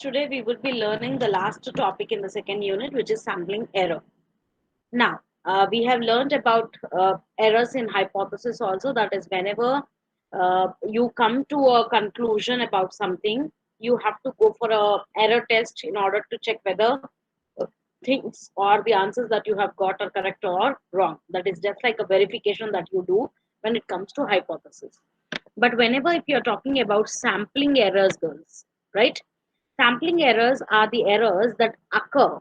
Today we will be learning the last topic in the second unit, which is sampling error. Now, we have learned about errors in hypothesis also. That is, whenever you come to a conclusion about something, you have to go for a error test in order to check whether uh, things or the answers that you have got are correct or wrong. That is just like a verification that you do when it comes to hypothesis. But whenever if you're talking about sampling errors, girls, right? Sampling errors are the errors that occur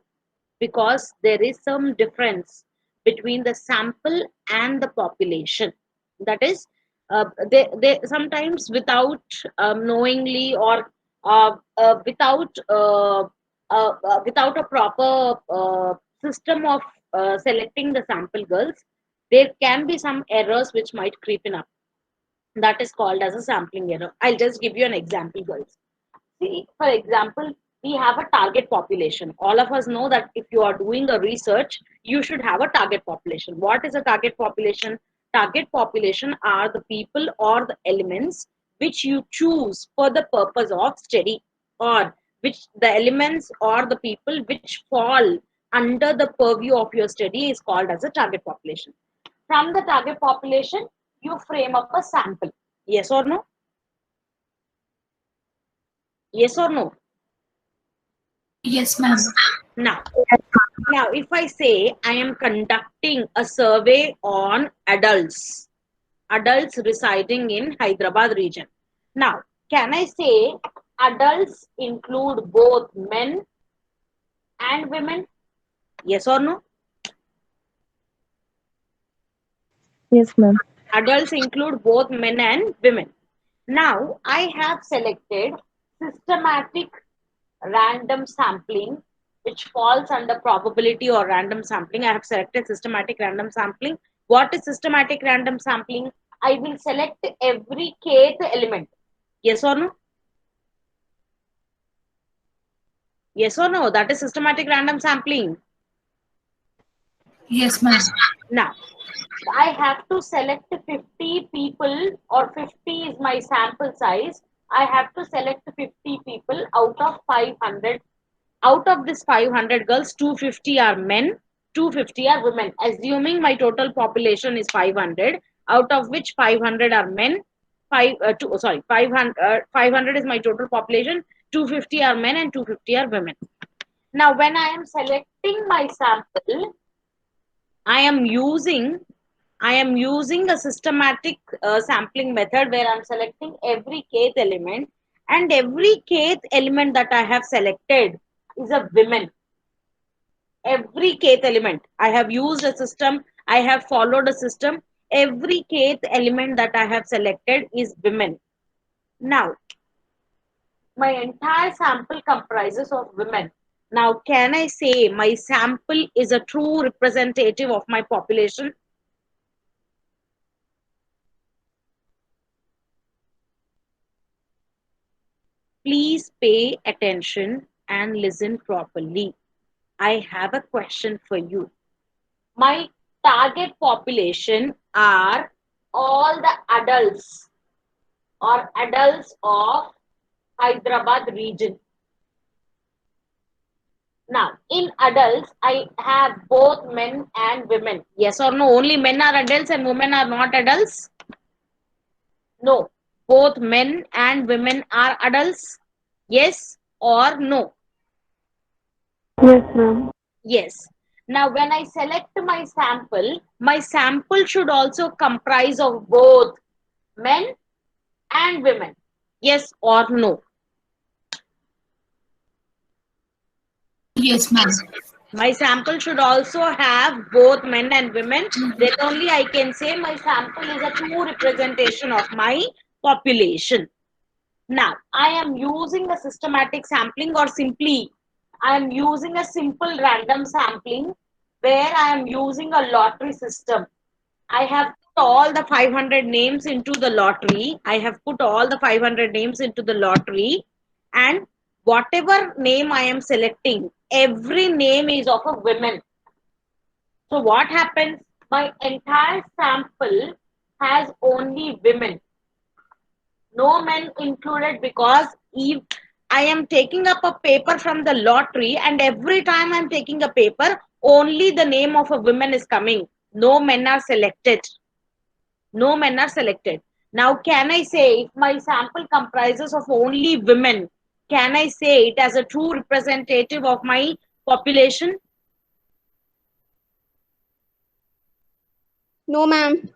because there is some difference between the sample and the population. That is, they sometimes without knowingly or without a proper system of selecting the sample, girls, there can be some errors which might creep in up. That is called as a sampling error. I'll just give you an example, girls. See, for example, we have a target population. All of us know that if you are doing a research, you should have a target population. What is a target population? Target population are the people or the elements which you choose for the purpose of study, or which the elements or the people which fall under the purview of your study is called as a target population. From the target population, you frame up a sample. Yes or no? Yes or no? Yes, ma'am. Now, if I say I am conducting a survey on adults residing in Hyderabad region. Now, can I say adults include both men and women? Yes or no? Yes, ma'am. Adults include both men and women. Now, I have selected systematic random sampling, which falls under probability or random sampling. I have selected systematic random sampling. What is systematic random sampling? I will select every kth element. Yes or no? Yes or no? That is systematic random sampling. Yes, ma'am. Now, I have to select 50 people, or 50 is my sample size. I have to select 50 people out of 500. Out of this 500 girls, 250 are men, 250 are women. Assuming my total population is 500, out of which 500 are men, 500 is my total population, 250 are men and 250 are women. Now, when I am selecting my sample, I am using a systematic sampling method where I'm selecting every kth element, and every kth element that I have selected is a women. Every kth element. I have used a system, I have followed a system. Every kth element that I have selected is women. Now, my entire sample comprises of women. Now, can I say my sample is a true representative of my population? Please pay attention and listen properly. I have a question for you. My target population are all the adults or adults of Hyderabad region. Now, in adults, I have both men and women. Yes or no? Only men are adults and women are not adults? No. Both men and women are adults? Yes or no? Yes, ma'am. Yes. Now, when I select my sample should also comprise of both men and women. Yes or no? Yes, ma'am. My sample should also have both men and women. Then only I can say my sample is a true representation of my population. Now, I am using a systematic sampling, or simply I am using a simple random sampling where I am using a lottery system. I have put all the 500 names into the lottery. I have put all the 500 names into the lottery, and whatever name I am selecting, every name is of a woman. So what happens? My entire sample has only women, no men included, because if I am taking up a paper from the lottery, and every time I'm taking a paper, only the name of a woman is coming. No men are selected. No men are selected. Now, can I say if my sample comprises of only women, can I say it as a true representative of my population? No, ma'am.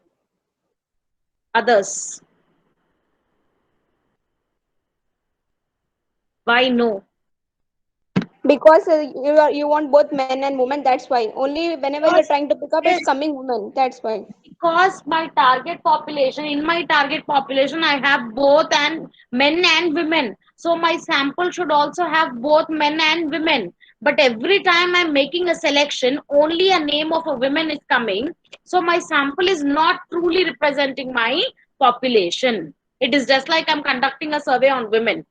Others. Why no? Because you want both men and women. That's why. Only whenever you're Because, trying to pick up, it's yes, coming women. That's why. because my target population, in my target population, I have both and men and women. So my sample should also have both men and women. But every time I'm making a selection, only a name of a woman is coming. So my sample is not truly representing my population. It is just like I'm conducting a survey on women.